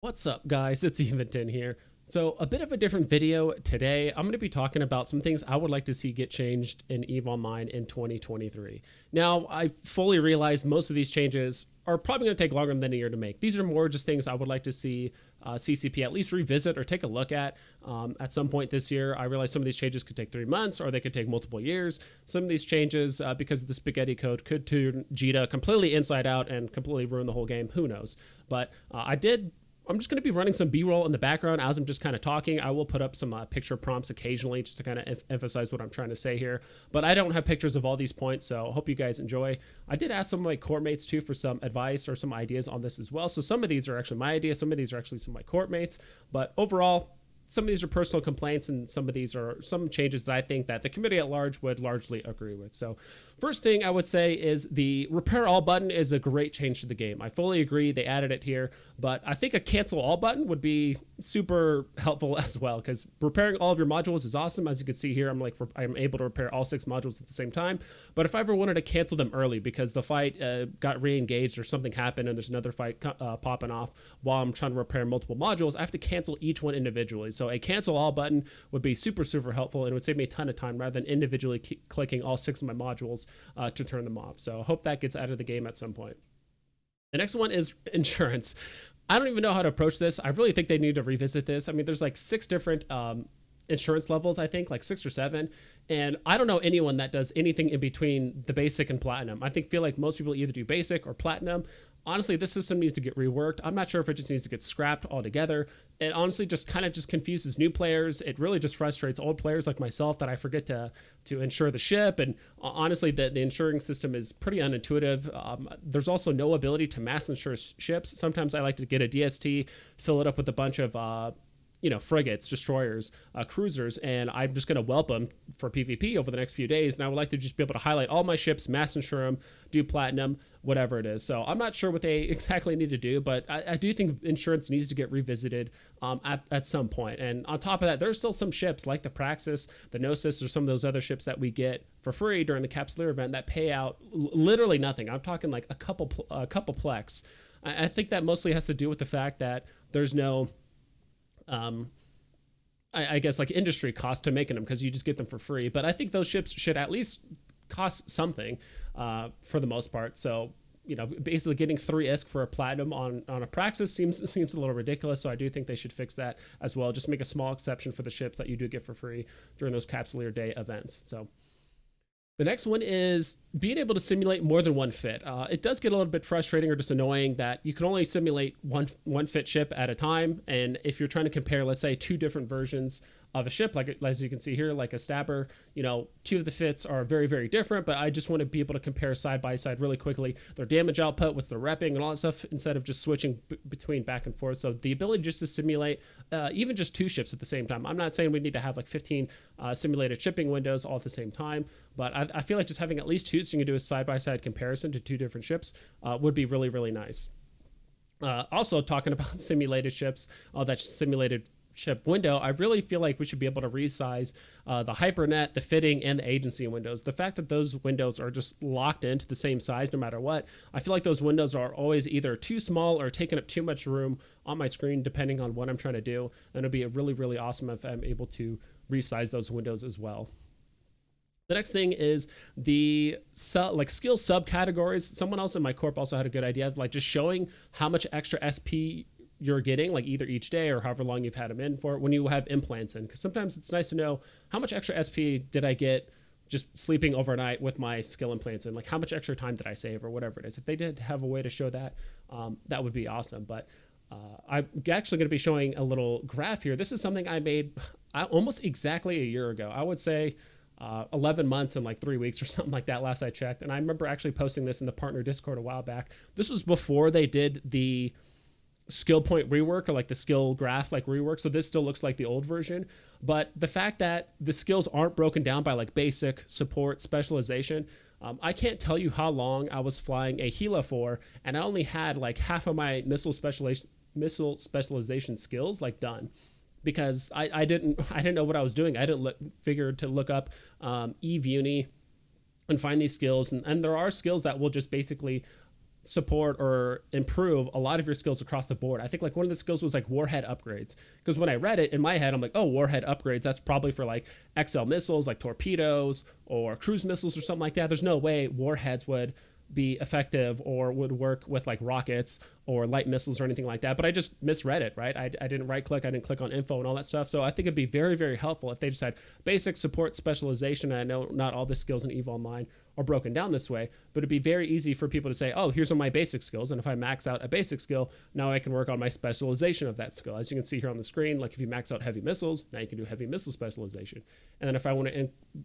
What's up, guys? It's Eventon here. So, a bit of a different video today. I'm going to be talking about some things I would like to see get changed in EVE Online in 2023. Now, I fully realize most of these changes are probably going to take longer than a year to make. These are more just things I would like to see CCP at least revisit or take a look at some point this year. I realize some of these changes could take 3 months or they could take multiple years. Some of these changes, because of the spaghetti code, could turn Jita completely inside out and completely ruin the whole game. Who knows? But I'm just going to be running some B-roll in the background as I'm just kind of talking. I will put up some picture prompts occasionally just to kind of emphasize what I'm trying to say here. But I don't have pictures of all these points, so I hope you guys enjoy. I did ask some of my court mates too for some advice or some ideas on this as well. So some of these are actually my ideas. Some of these are actually some of my court mates. But overall, some of these are personal complaints and some of these are some changes that I think that the committee at large would largely agree with. So first thing I would say is the repair all button is a great change to the game. I fully agree they added it here, but I think a cancel all button would be super helpful as well, because repairing all of your modules is awesome. As you can see here, I'm able to repair all 6 modules at the same time. But if I ever wanted to cancel them early because the fight got re-engaged or something happened and there's another fight popping off while I'm trying to repair multiple modules, I have to cancel each one individually. So a cancel all button would be super helpful and it would save me a ton of time rather than individually clicking all 6 of my modules to turn them off. So I hope that gets out of the game at some point. The next one is insurance. I don't even know how to approach this. I really think they need to revisit this. I mean, there's like 6 different insurance levels, I think, like 6 or 7. And I don't know anyone that does anything in between the basic and platinum. Feel like most people either do basic or platinum. Honestly, this system needs to get reworked. I'm not sure if it just needs to get scrapped altogether. It honestly just kind of just confuses new players. It really just frustrates old players like myself that I forget to insure the ship. And honestly, the insuring system is pretty unintuitive. There's also no ability to mass insure ships. Sometimes I like to get a DST, fill it up with a bunch of frigates, destroyers, cruisers, and I'm just going to whelp them for PvP over the next few days. And I would like to just be able to highlight all my ships, mass insure them, do platinum, whatever it is. So I'm not sure what they exactly need to do, but I do think insurance needs to get revisited at some point. And on top of that, there's still some ships like the Praxis, the Gnosis, or some of those other ships that we get for free during the Capsuleer event that pay out literally nothing. I'm talking like a couple plex. I think that mostly has to do with the fact that there's no I guess like industry cost to making them because you just get them for free. But I think those ships should at least cost something for the most part. So, basically getting 3 ISK for a platinum on a Praxis seems a little ridiculous. So I do think they should fix that as well. Just make a small exception for the ships that you do get for free during those Capsuleer Day events. So the next one is being able to simulate more than one fit. It does get a little bit frustrating or just annoying that you can only simulate one fit ship at a time. And if you're trying to compare, let's say, 2 different versions of a ship, like as you can see here, like a stabber, 2 of the fits are very different, but I just want to be able to compare side by side really quickly their damage output, what's their repping and all that stuff, instead of just switching between back and forth. So the ability just to simulate even just 2 ships at the same time. I'm not saying we need to have like 15 simulated shipping windows all at the same time, but I feel like just having at least 2 so you can do a side-by-side comparison to 2 different ships would be really nice. Also talking about simulated ships, that simulated ship window, I really feel like we should be able to resize the hypernet, the fitting, and the agency windows. The fact that those windows are just locked into the same size no matter what, I feel like those windows are always either too small or taking up too much room on my screen depending on what I'm trying to do. And it'd be really awesome if I'm able to resize those windows as well. The next thing is the skill subcategories. Someone else in my corp also had a good idea of like just showing how much extra SP you're getting, like either each day or however long you've had them in for when you have implants in, because sometimes it's nice to know how much extra SP did I get just sleeping overnight with my skill implants in, like how much extra time did I save or whatever it is. If they did have a way to show that, that would be awesome. But I'm actually going to be showing a little graph here. This is something I made almost exactly a year ago. I would say 11 months and like 3 weeks or something like that last I checked. And I remember actually posting this in the partner Discord a while back. This was before they did the skill point rework or like the skill graph like rework. So this still looks like the old version, but the fact that the skills aren't broken down by like basic, support, specialization, I can't tell you how long I was flying a Gila for, and I only had like half of my missile specialization skills like done, because I didn't know what I was doing. I didn't figure to look up EVE Uni and find these skills, and there are skills that will just basically support or improve a lot of your skills across the board. I think like one of the skills was like warhead upgrades, because when I read it in my head, I'm like, oh, warhead upgrades, that's probably for like XL missiles, like torpedoes or cruise missiles or something like that. There's no way warheads would be effective or would work with like rockets or light missiles or anything like that. But I just misread it, right? I didn't right click, I didn't click on info and all that stuff. So I think it'd be very, very helpful if they just had basic support specialization. And I know not all the skills in EVE Online are broken down this way, but it'd be very easy for people to say, oh, here's all my basic skills. And if I max out a basic skill, now I can work on my specialization of that skill. As you can see here on the screen, like if you max out heavy missiles, now you can do heavy missile specialization. And then if I want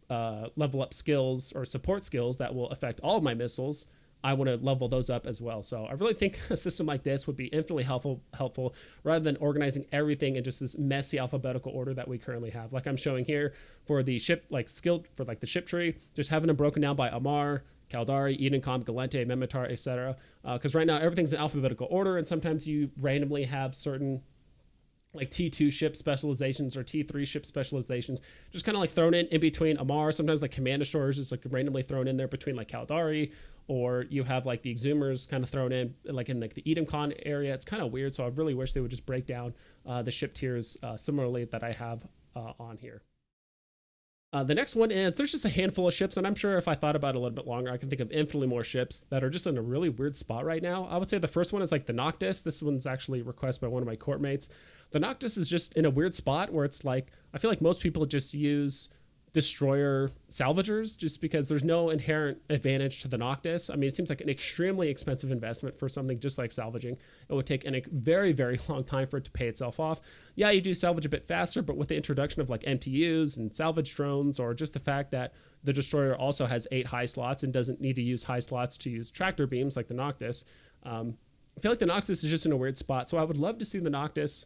to level up skills or support skills that will affect all of my missiles, I want to level those up as well. So I really think a system like this would be infinitely helpful rather than organizing everything in just this messy alphabetical order that we currently have. Like I'm showing here for the ship, like skill for like the ship tree, just having them broken down by Amar, Caldari, Edencom, Galente, Memitar, etc. Because right now everything's in alphabetical order, and sometimes you randomly have certain like T2 ship specializations or T3 ship specializations just kind of like thrown in between Amar. Sometimes like command destroyers is like randomly thrown in there between like Caldari, or you have like the Exhumers kind of thrown in like the Edencon area. It's kind of weird. So I really wish they would just break down the ship tiers similarly that I have on here. The next one is there's just a handful of ships, and I'm sure if I thought about it a little bit longer, I can think of infinitely more ships that are just in a really weird spot right now. I would say the first one is like the Noctus. This one's actually requested by one of my court mates. The Noctus is just in a weird spot where it's like, I feel like most people just use destroyer salvagers just because there's no inherent advantage to the Noctus. I mean, it seems like an extremely expensive investment for something just like salvaging. It would take a very, very long time for it to pay itself off. Yeah, you do salvage a bit faster, but with the introduction of like MTUs and salvage drones, or just the fact that the destroyer also has 8 high slots and doesn't need to use high slots to use tractor beams like the Noctus, I feel like the Noctus is just in a weird spot. So I would love to see the Noctus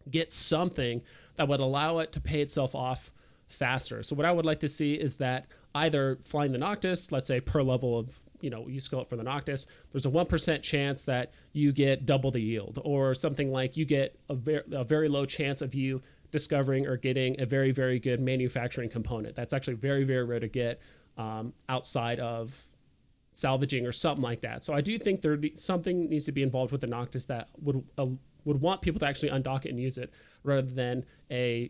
get something that would allow it to pay itself off faster. So what I would like to see is that either flying the Noctus, let's say per level of, you skill up for the Noctus, there's a 1% chance that you get double the yield, or something like you get a very low chance of you discovering or getting a very, very good manufacturing component. That's actually very, very rare to get outside of salvaging or something like that. So I do think something needs to be involved with the Noctus that would want people to actually undock it and use it, rather than a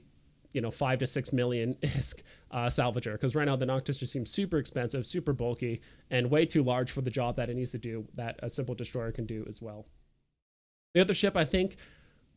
5 to 6 million ISK salvager, because right now the Noctus just seems super expensive, super bulky, and way too large for the job that it needs to do, that a simple destroyer can do as well. The other ship, I think,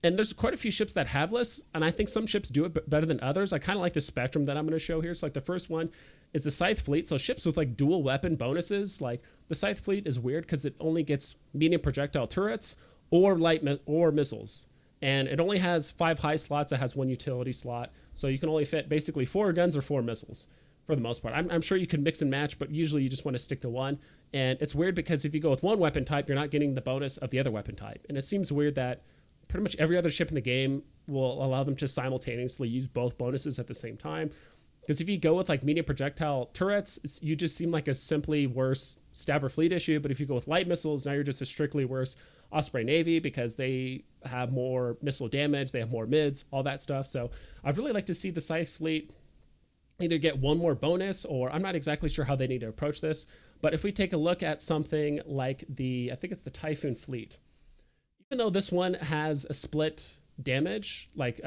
and there's quite a few ships that have lists, and I think some ships do it better than others. I kind of like the spectrum that I'm going to show here. So like the first one is the Scythe Fleet. So ships with like dual weapon bonuses. Like the Scythe Fleet is weird because it only gets medium projectile turrets or light or missiles. And it only has 5 high slots. It has 1 utility slot. So you can only fit basically 4 guns or 4 missiles for the most part. I'm sure you can mix and match, but usually you just want to stick to one. And it's weird because if you go with one weapon type, you're not getting the bonus of the other weapon type. And it seems weird that pretty much every other ship in the game will allow them to simultaneously use both bonuses at the same time. Because if you go with like medium projectile turrets, you just seem like a simply worse stabber fleet issue. But if you go with light missiles, now you're just a strictly worse Osprey Navy, because they have more missile damage, they have more mids, all that stuff. So I'd really like to see the Scythe Fleet either get one more bonus, or I'm not exactly sure how they need to approach this. But if we take a look at something like I think it's the Typhoon Fleet, even though this one has a split damage, like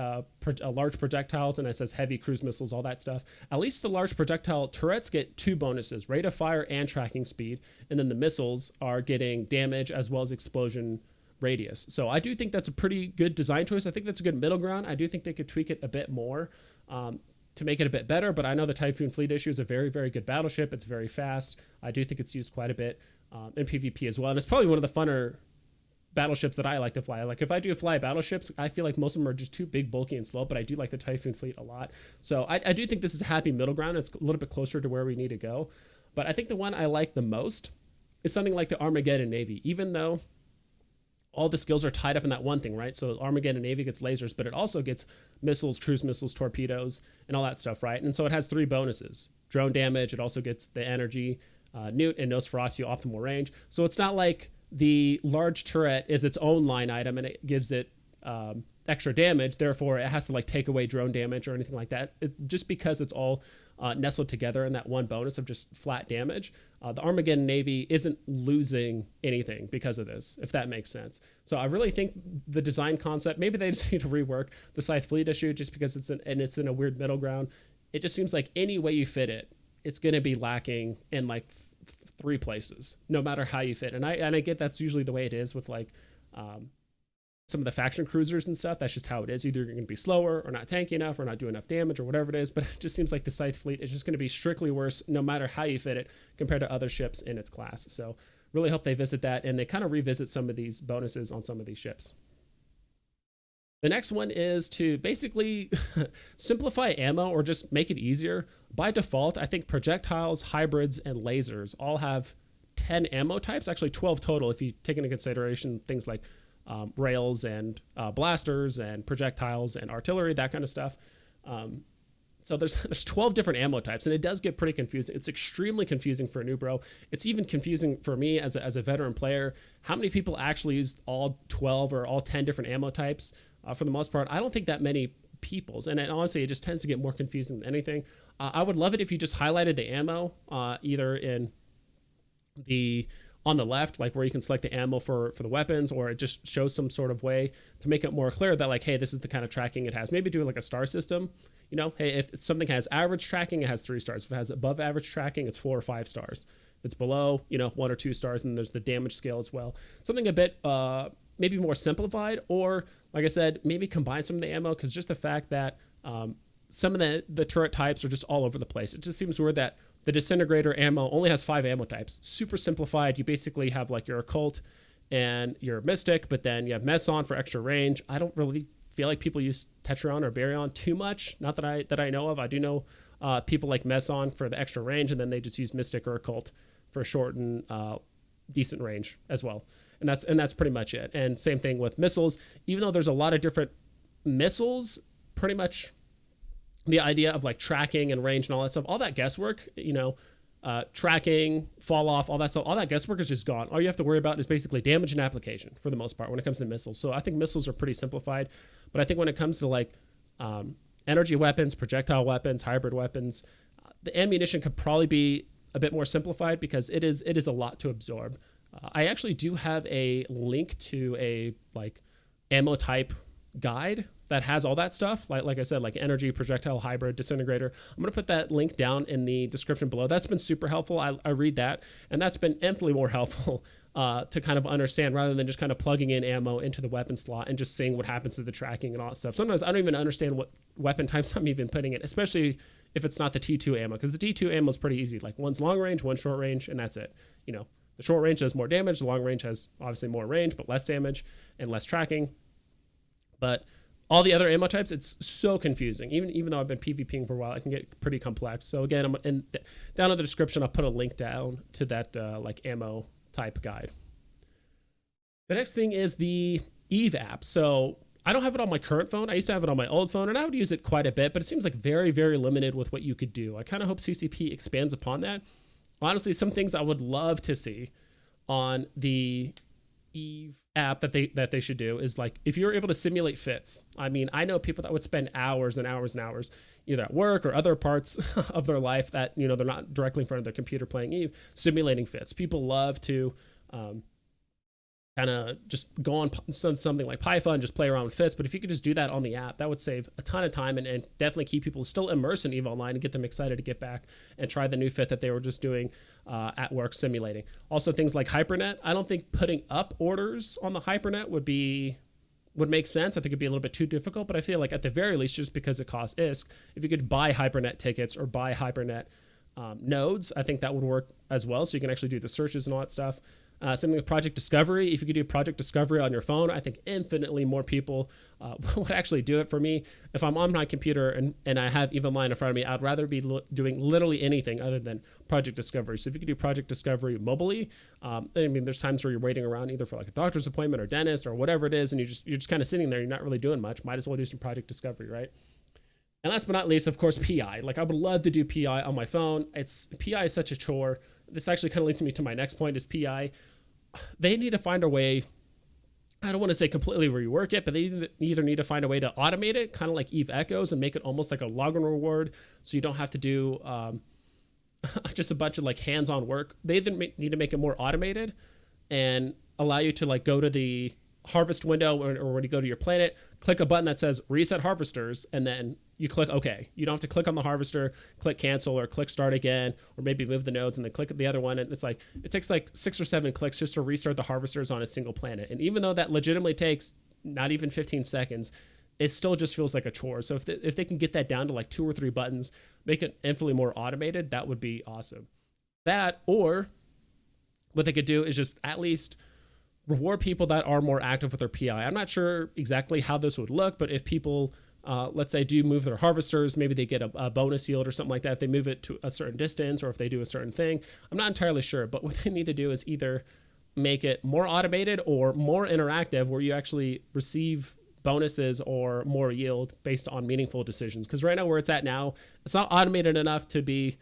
large projectiles, and it says heavy cruise missiles, all that stuff, at least the large projectile turrets get 2 bonuses, rate of fire and tracking speed, and then the missiles are getting damage as well as explosion radius. So I do think that's a pretty good design choice. I think that's a good middle ground. I do think they could tweak it a bit more to make it a bit better, but I know the Typhoon Fleet issue is a very, very good battleship. It's very fast. I do think it's used quite a bit in PvP as well, and it's probably one of the funner battleships that I like to fly. Like if I do fly battleships, I feel like most of them are just too big, bulky, and slow, but I do like the Typhoon Fleet a lot. So I do think this is a happy middle ground. It's a little bit closer to where we need to go. But I think the one I like the most is something like the Armageddon Navy, even though all the skills are tied up in that one thing, right? So Armageddon Navy gets lasers, but it also gets missiles, cruise missiles, torpedoes, and all that stuff, right? And so it has 3 bonuses. Drone damage, it also gets the energy, Newt, and Nosferatu optimal range. So it's not like the large turret is its own line item and it gives it extra damage, therefore it has to like take away drone damage or anything like that. Just because it's all nestled together in that one bonus of just flat damage. The Armageddon Navy isn't losing anything because of this, if that makes sense. So I really think the design concept, maybe they just need to rework the Scythe Fleet issue just because it's in a weird middle ground. It just seems like any way you fit it, it's going to be lacking in like three places, no matter how you fit. And I get that's usually the way it is with like some of the faction cruisers and stuff. That's just how it is. Either you're going to be slower or not tanky enough or not do enough damage or whatever it is. But it just seems like the Scythe Fleet is just going to be strictly worse no matter how you fit it compared to other ships in its class. So really hope they visit that and they kind of revisit some of these bonuses on some of these ships. The next one is to basically simplify ammo or just make it easier. By default, I think projectiles, hybrids, and lasers all have 10 ammo types, actually 12 total if you take into consideration things like rails and blasters and projectiles and artillery, that kind of stuff. So there's 12 different ammo types, and it does get pretty confusing. It's extremely confusing for a new bro. It's even confusing for me as a veteran player. How many people actually use all 12 or all 10 different ammo types? For the most part, I don't think that many people's, and honestly, it just tends to get more confusing than anything. I would love it if you just highlighted the ammo, either on the left, like where you can select the ammo for the weapons, or it just shows some sort of way to make it more clear that like, hey, this is the kind of tracking it has. Maybe do like a star system. You know, hey, if something has average tracking, it has 3 stars. If it has above average tracking, it's 4 or 5 stars. If it's below, 1 or 2 stars, and there's the damage scale as well. Something a bit maybe more simplified, or like I said, maybe combine some of the ammo, because just the fact that some of the turret types are just all over the place. It just seems weird that the disintegrator ammo only has 5 ammo types. Super simplified. You basically have like your occult and your mystic, but then you have meson for extra range. I don't really feel like people use Tetryon or Baryon too much. Not that I know of. I do know people like meson for the extra range, and then they just use mystic or occult for short and decent range as well. And that's pretty much it. And same thing with missiles. Even though there's a lot of different missiles, pretty much the idea of like tracking and range and all that stuff, all that guesswork, tracking, fall off, all that stuff, all that guesswork is just gone. All you have to worry about is basically damage and application for the most part when it comes to missiles. So I think missiles are pretty simplified, but I think when it comes to like energy weapons, projectile weapons, hybrid weapons, the ammunition could probably be a bit more simplified because it is a lot to absorb. I actually do have a link to a like ammo type guide that has all that stuff. Like I said, like energy, projectile, hybrid, disintegrator. I'm going to put that link down in the description below. That's been super helpful. I read that, and that's been infinitely more helpful to kind of understand rather than just kind of plugging in ammo into the weapon slot and just seeing what happens to the tracking and all that stuff. Sometimes I don't even understand what weapon types I'm even putting in, especially if it's not the T2 ammo, because the T2 ammo is pretty easy. Like one's long range, one's short range, and that's it. The short range does more damage. The long range has obviously more range, but less damage and less tracking. But all the other ammo types, it's so confusing. Even though I've been PvPing for a while, it can get pretty complex. So again, down in the description, I'll put a link down to that like ammo type guide. The next thing is the Eve app. So I don't have it on my current phone. I used to have it on my old phone, and I would use it quite a bit, but it seems like very, very limited with what you could do. I kind of hope CCP expands upon that. Honestly, some things I would love to see on the Eve app that they should do is like if you're able to simulate fits. I mean, I know people that would spend hours and hours and hours either at work or other parts of their life that they're not directly in front of their computer playing Eve, simulating fits. People love to kind of just go on something like PyFun, just play around with fits. But if you could just do that on the app, that would save a ton of time and definitely keep people still immersed in EVE Online and get them excited to get back and try the new fit that they were just doing at work simulating. Also things like Hypernet. I don't think putting up orders on the Hypernet would make sense. I think it'd be a little bit too difficult, but I feel like at the very least, just because it costs ISK, if you could buy Hypernet tickets or buy Hypernet nodes, I think that would work as well. So you can actually do the searches and all that stuff. Something with Project Discovery. If you could do Project Discovery on your phone, I think infinitely more people would actually do it for me. If I'm on my computer and I have EVE Online in front of me, I'd rather be doing literally anything other than Project Discovery. So if you could do Project Discovery mobily, I mean, there's times where you're waiting around either for like a doctor's appointment or dentist or whatever it is, and you're just kind of sitting there. You're not really doing much. Might as well do some Project Discovery, right? And last but not least, of course, PI. Like I would love to do PI on my phone. PI is such a chore. This actually kind of leads me to my next point is PI. They need to find a way I don't want to say completely rework it, but they either need to find a way to automate it, kind of like Eve Echoes, and make it almost like a login reward, so you don't have to do just a bunch of like hands-on work. They either need to make it more automated and allow you to like go to the harvest window, or when you go to your planet, click a button that says reset harvesters, and then you click OK. You don't have to click on the harvester, click cancel, or click start again, or maybe move the nodes and then click the other one. And it's like, it takes like 6 or 7 clicks just to restart the harvesters on a single planet. And even though that legitimately takes not even 15 seconds, it still just feels like a chore. So if they can get that down to like 2 or 3 buttons, make it infinitely more automated, that would be awesome. That, or what they could do is just at least reward people that are more active with their PI. I'm not sure exactly how this would look, but if people, let's say, do move their harvesters, maybe they get a bonus yield or something like that if they move it to a certain distance, or if they do a certain thing. I'm not entirely sure, but what they need to do is either make it more automated or more interactive, where you actually receive bonuses or more yield based on meaningful decisions. Because right now, where it's at now, it's not automated enough to be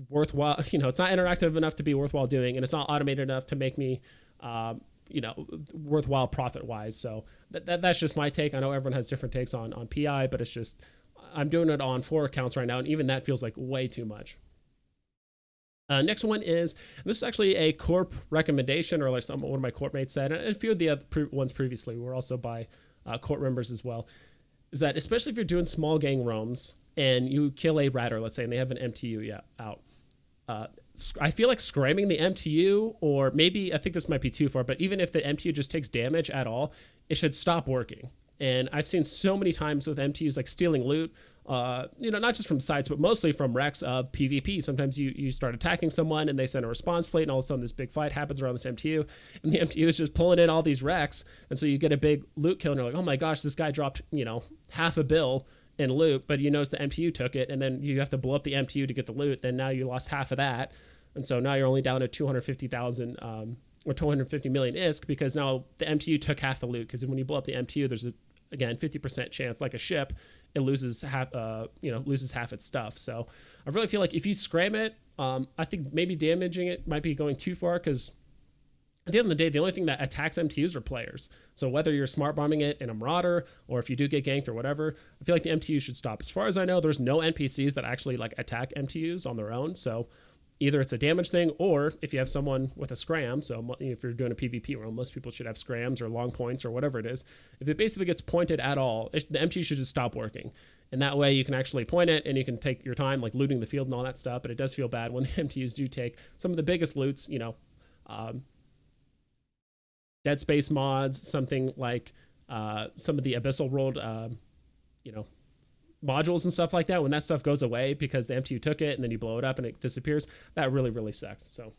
worthwhile. It's not interactive enough to be worthwhile doing, and it's not automated enough to make me worthwhile profit wise. So that's just my take. I know everyone has different takes on PI, but it's just, I'm doing it on 4 accounts right now, and even that feels like way too much. Next one is, this is actually a corp recommendation, or like one of my corp mates said, and a few of the other ones previously were also by corp members as well, is that especially if you're doing small gang roams and you kill a ratter, let's say, and they have an MTU out, I feel like scramming the MTU, or maybe, I think this might be too far, but even if the MTU just takes damage at all, it should stop working. And I've seen so many times with MTUs like stealing loot, not just from sites, but mostly from wrecks of PvP. Sometimes you start attacking someone and they send a response plate, and all of a sudden this big fight happens around this MTU, and the MTU is just pulling in all these wrecks. And so you get a big loot kill, and you're like, oh my gosh, this guy dropped, half a bill in loot, but you notice the MTU took it, and then you have to blow up the MTU to get the loot. Then now you lost half of that. And so now you're only down to 250,000 or 250 million ISK, because now the MTU took half the loot. Because when you blow up the MTU, there's again 50% chance, like a ship, it loses half its stuff. So I really feel like if you scram it, I think maybe damaging it might be going too far, because at the end of the day, the only thing that attacks MTUs are players. So whether you're smart bombing it in a Marauder, or if you do get ganked or whatever, I feel like the MTU should stop. As far as I know, there's no NPCs that actually like attack MTUs on their own. So either it's a damage thing, or if you have someone with a scram, so if you're doing a PvP room, most people should have scrams or long points or whatever it is. If it basically gets pointed at all, the MTU should just stop working. And that way you can actually point it, and you can take your time like looting the field and all that stuff. But it does feel bad when the MTUs do take some of the biggest loots, Dead Space mods, something like some of the Abyssal World, modules and stuff like that. When that stuff goes away because the MTU took it and then you blow it up and it disappears, that really, really sucks. So,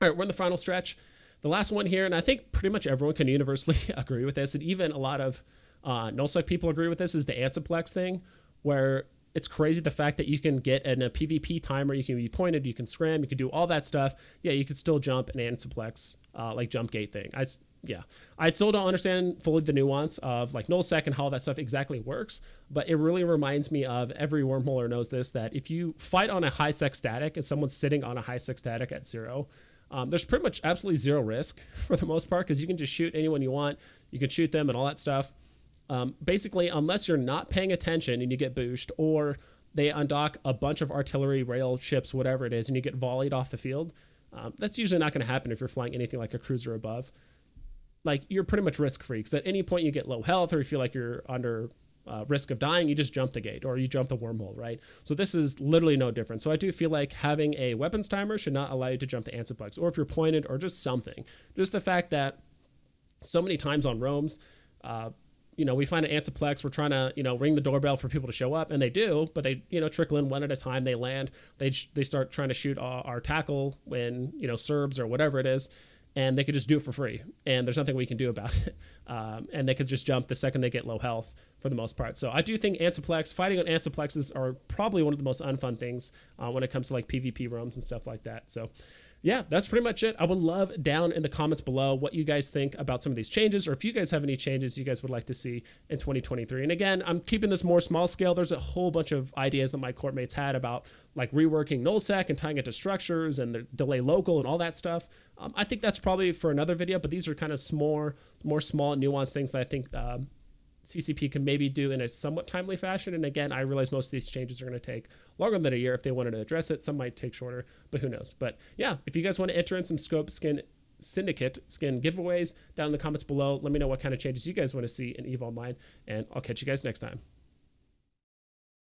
all right, we're in the final stretch. The last one here, and I think pretty much everyone can universally agree with this, and even a lot of nullsec people agree with this, is the Antiplex thing, where it's crazy the fact that you can get in a PvP timer, you can be pointed, you can scram, you can do all that stuff. Yeah, you could still jump an Antiplex, like jump gate thing. I still don't understand fully the nuance of like nullsec and how that stuff exactly works, but it really reminds me of, every wormholer knows this, that if you fight on a high sec static and someone's sitting on a high sec static at 0, there's pretty much absolutely 0 risk for the most part, because you can just shoot anyone you want, you can shoot them and all that stuff. Basically, unless you're not paying attention and you get booshed, or they undock a bunch of artillery, rail, ships, whatever it is, and you get volleyed off the field, that's usually not going to happen if you're flying anything like a cruiser above. Like, you're pretty much risk-free, because at any point you get low health, or you feel like you're under risk of dying, you just jump the gate, or you jump the wormhole, right? So this is literally no different. So I do feel like having a weapons timer should not allow you to jump the Antiplex, or if you're pointed, or just something. Just the fact that so many times on roams, we find an Antiplex, we're trying to, ring the doorbell for people to show up, and they do, but they, trickle in one at a time, they land, they start trying to shoot our tackle when, Serbs or whatever it is, and they could just do it for free, and there's nothing we can do about it. And they could just jump the second they get low health for the most part. So I do think fighting on Antiplexes are probably one of the most unfun things when it comes to like PvP roams and stuff like that. So yeah, that's pretty much it. I would love down in the comments below what you guys think about some of these changes, or if you guys have any changes you guys would like to see in 2023. And again, I'm keeping this more small scale. There's a whole bunch of ideas that my courtmates had about like reworking nullsec and tying it to structures and the delay local and all that stuff. I think that's probably for another video, but these are kind of more small nuanced things that I think CCP can maybe do in a somewhat timely fashion. And again, I realize most of these changes are going to take longer than a year if they wanted to address it. Some might take shorter, but who knows? But yeah, if you guys want to enter in some Scope Skin Syndicate skin giveaways down in the comments below, let me know what kind of changes you guys want to see in EVE Online, and I'll catch you guys next time.